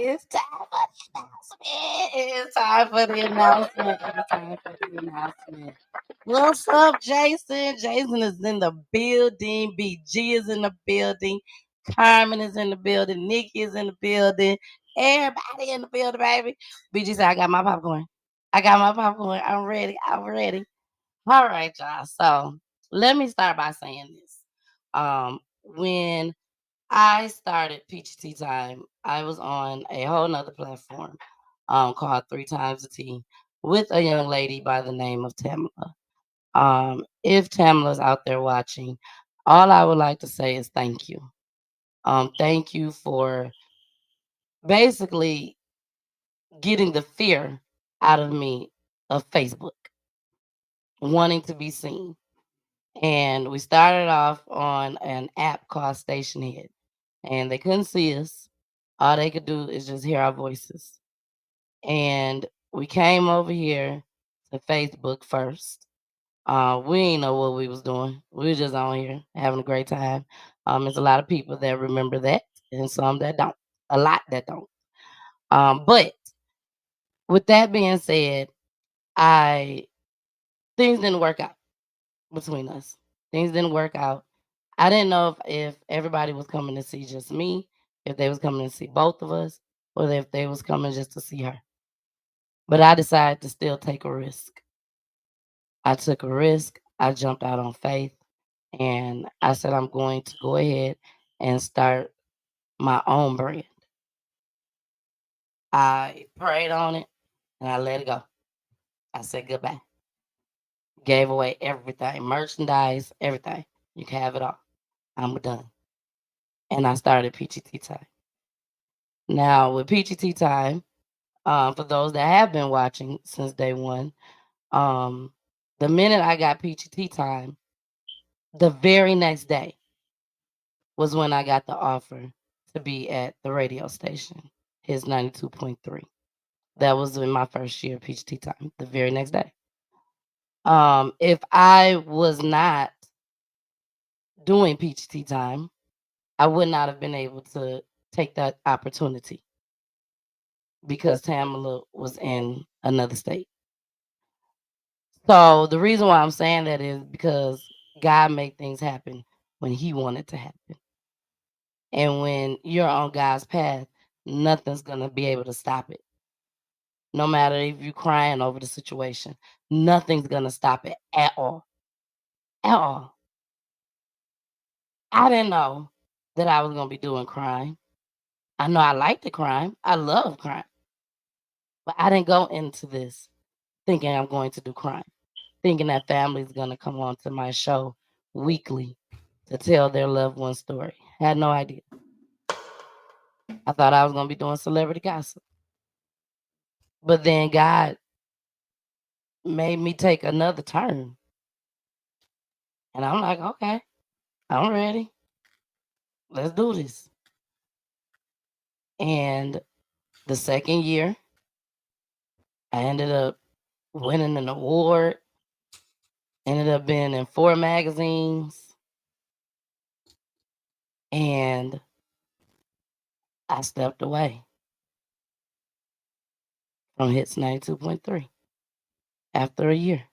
It's time for the announcement. It's time for the announcement. It's time for the announcement. What's up, Jason? Jason is in the building. BG is in the building. Carmen is in the building. Nikki is in the building. Everybody in the building, baby. BG said, I got my popcorn. I got my popcorn. I'm ready. I'm ready. All right, y'all. So let me start by saying this. When I started Peachy Tea Time, I was on a whole nother platform called Three Times the Tea with a young lady by the name of Tamala. If Tamala's out there watching, all I would like to say is thank you. Thank you for basically getting the fear out of me of Facebook, wanting to be seen. And we started off on an app called Station Head, and they couldn't see us. All they could do is just hear our voices. And we came over here to Facebook first. We ain't know what we was doing. We was just on here having a great time. There's a lot of people that remember that, and some that don't. A lot that don't. But with that being said, I things didn't work out between us. Things didn't work out. I didn't know if everybody was coming to see just me, if they was coming to see both of us, or if they was coming just to see her. But I decided to still take a risk. I took a risk. I jumped out on faith, and I said I'm going to go ahead and start my own brand. I prayed on it and I let it go. I said goodbye. Gave away everything, merchandise, everything. You can have it all. I'm done. And I started Peachy Tea Time. Now with Peachy Tea Time, for those that have been watching since day one, um, the minute I got Peachy Tea Time, the very next day was when I got the offer to be at the radio station, his 92.3. That was in my first year of Peachy Tea Time, the very next day. If I was not doing Peachy Tea Time, I would not have been able to take that opportunity because Tamala was in another state. So the reason why I'm saying that is because God made things happen when He wanted to happen. And when you're on God's path, nothing's going to be able to stop it. No matter if you're crying over the situation, nothing's going to stop it at all. At all. I didn't know that I was going to be doing crime. I know I like the crime. I love crime. But I didn't go into this thinking I'm going to do crime, thinking that family's going to come on to my show weekly to tell their loved one story. Had no idea. I thought I was going to be doing celebrity gossip. But then God made me take another turn. And I'm like, okay, I'm ready. Let's do this. And the second year, I ended up winning an award, ended up being in 4 magazines, and I stepped away from Hits 92.3 after a year.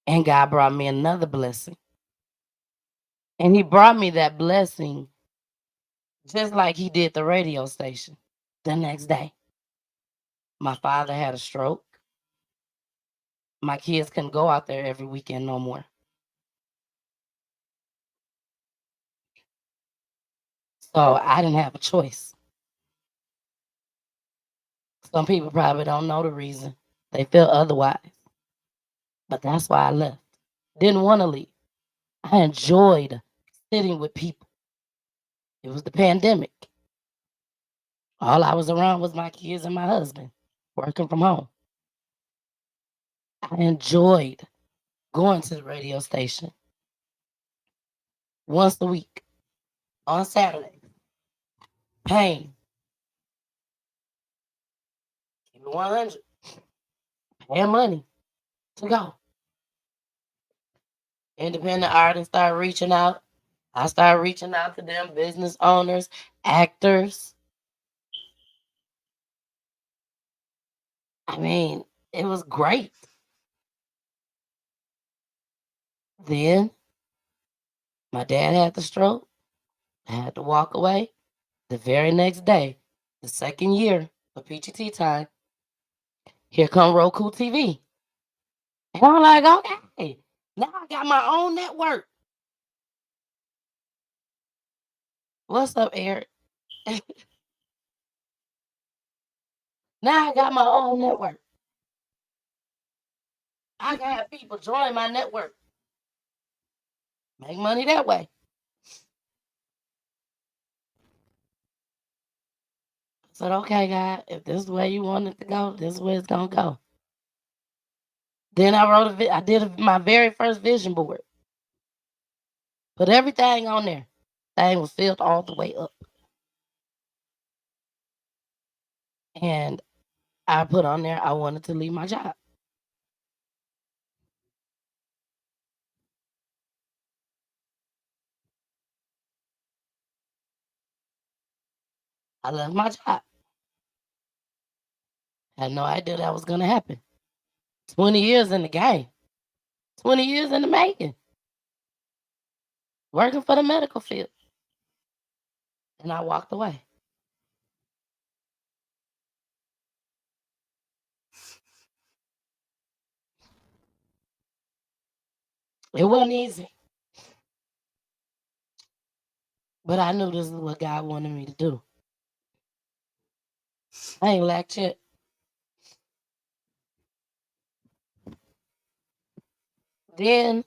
And God brought me another blessing. And He brought me that blessing just like He did the radio station the next day. My father had a stroke. My kids couldn't go out there every weekend no more. So I didn't have a choice. Some people probably don't know the reason. They feel otherwise. But that's why I left. Didn't want to leave. I enjoyed sitting with people. It was the pandemic. All I was around was my kids and my husband working from home. I enjoyed going to the radio station once a week on Saturday. Paying. Keep it 100. Paying money to go. Independent artists start reaching out. I started reaching out to them, business owners, actors. I mean, it was great. Then my dad had the stroke. I had to walk away. The very next day, the second year of Peachy Tea Time, here come Roku TV. And I'm like, okay, now I got my own network. What's up, Eric? Now I got my own network. I can have people join my network, make money that way. I said, okay, God, if this is the way you want it to go, this is where it's gonna go. Then I did my very first vision board. Put everything on there. Thing was filled all the way up. And I put on there I wanted to leave my job. I left my job. Had no idea that was gonna happen. 20 years in the game. 20 years in the making. Working for the medical field. And I walked away. It wasn't easy. But I knew this is what God wanted me to do. I ain't lacked shit. Then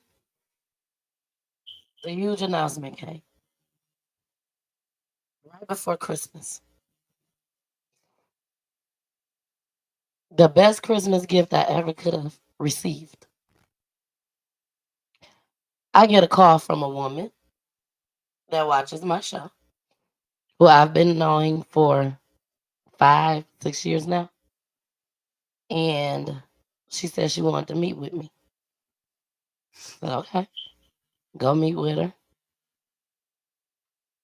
the huge announcement came right before Christmas. The best Christmas gift I ever could have received. I get a call from a woman that watches my show, who I've been knowing for 5, 6 years now. And she said she wanted to meet with me. I said, okay, go meet with her.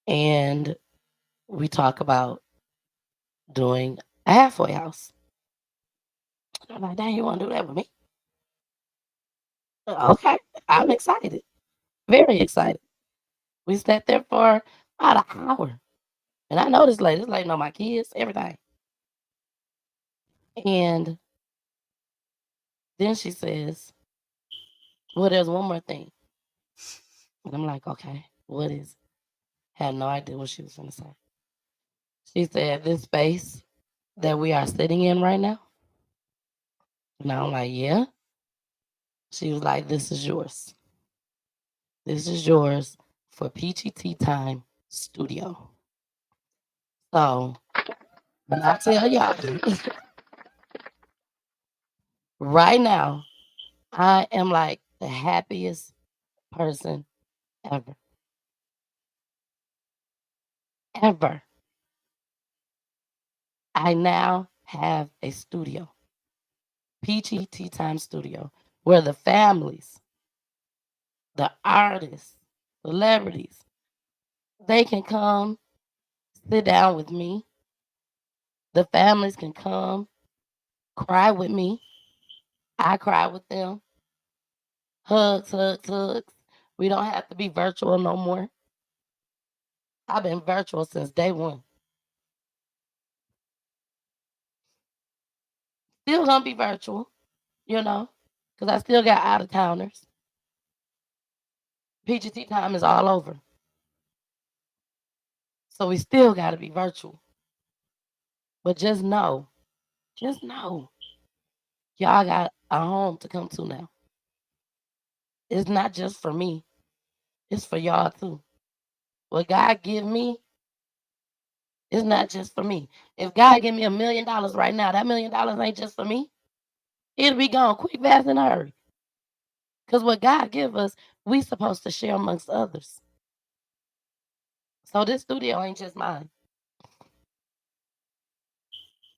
And we talk about doing a halfway house. I'm like, dang, you want to do that with me? Okay, I'm excited. Very excited. We sat there for about an hour. And I know this lady. This lady know my kids, everything. And then she says, well, there's one more thing. And I'm like, okay, what is it? Had no idea what she was going to say. She said, this space that we are sitting in right now. And I'm like, yeah. She was like, this is yours. This is yours for Peachy Tea Time Studio. So when I tell y'all, right now, I am like the happiest person ever. Ever. I now have a studio, Peachy Tea Time Studio, where the families, the artists, celebrities, they can come sit down with me. The families can come cry with me. I cry with them. Hugs, hugs, hugs. We don't have to be virtual no more. I've been virtual since day one. Still gonna be virtual, you know, because I still got out of towners. PGT time is all over. So we still gotta be virtual. But just know, y'all got a home to come to now. It's not just for me, it's for y'all too. What God give me is not just for me. If God give me $1 million right now, that $1 million ain't just for me. It'll be gone quick, fast, and hurry. Because what God give us, we supposed to share amongst others. So this studio ain't just mine.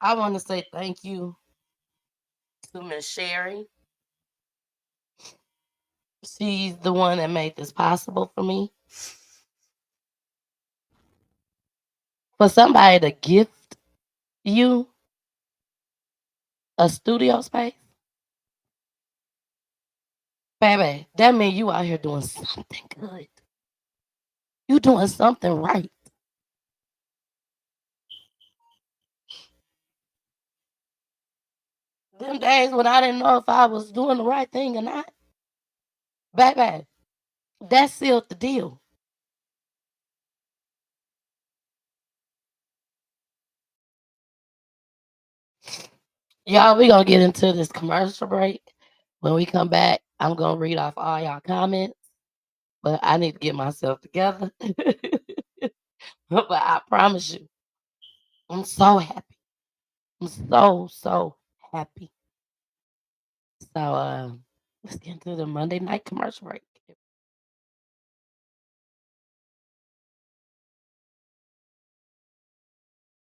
I want to say thank you to Miss Sherry. She's the one that made this possible for me. For somebody to gift you A studio space? Baby, that means you out here doing something good. You doing something right. Them days when I didn't know if I was doing the right thing or not, baby, that sealed the deal. Y'all, we gonna get into this commercial break. When we come back, I'm gonna read off all y'all comments, but I need to get myself together. But I promise you, I'm so happy. I'm so happy. So let's get into the Monday night commercial break.